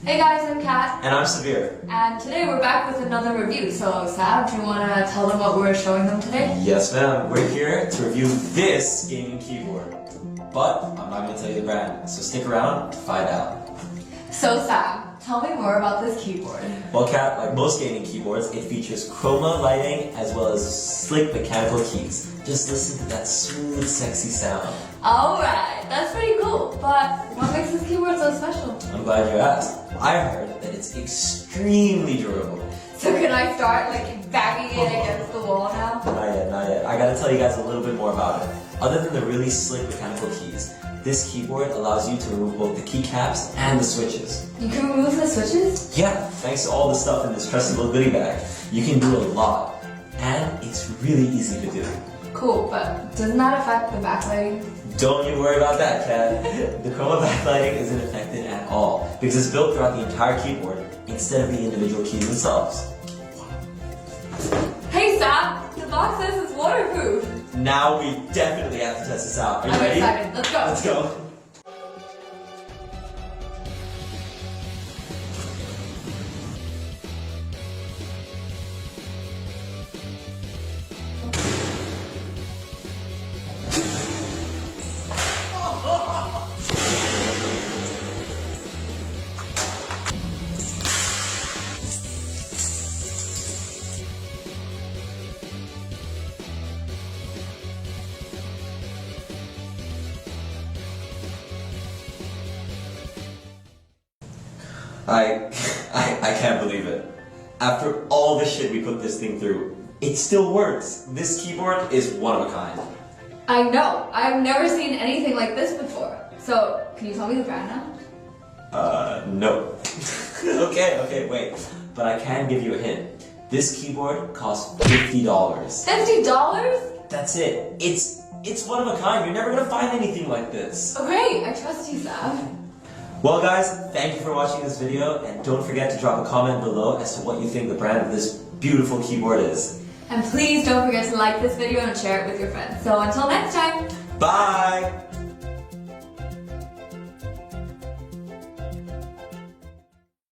Hey guys, I'm Kat. And I'm Severe. And today we're back with another review. So Sam, do you want to tell them what we're showing them today? Yes ma'am, we're here to review this gaming keyboard. But I'm not going to tell you the brand, so stick around to find out. So Sam, tell me more about this keyboard. Well Kat, like most gaming keyboards, it features chroma lighting as well as slick mechanical keys. Just listen to that smooth, sexy sound. Alright, that's pretty cool. But what makes this keyboard so special? I'm glad you asked. I heard that it's extremely durable. So can I start like banging it against the wall now? Not yet, not yet. I gotta tell you guys a little bit more about it. Other than the really slick mechanical keys, this keyboard allows you to remove both the keycaps and the switches. You can remove the switches? Yeah, thanks to all the stuff in this trusty little goodie bag, you can do a lot. And it's really easy to do. Cool, but doesn't that affect the backlighting? Don't you worry about that, Kat. The chroma backlighting isn't affected at all because it's built throughout the entire keyboard instead of the individual keys themselves. Hey Sam, the box says it's waterproof. Now we definitely have to test this out. Are you I'm ready? excited. Let's go. Let's go. I can't believe it. After all the shit we put this thing through, it still works. This keyboard is one of a kind. I know. I've never seen anything like this before. So, can you tell me the brand now? No. Okay, wait. But I can give you a hint. This keyboard costs $50. $50? That's it. It's one of a kind. You're never gonna find anything like this. Oh great, I trust you, Sam. Well guys, thank you for watching this video, and don't forget to drop a comment below as to what you think the brand of this beautiful keyboard is. And please don't forget to like this video and share it with your friends. So until next time. Bye!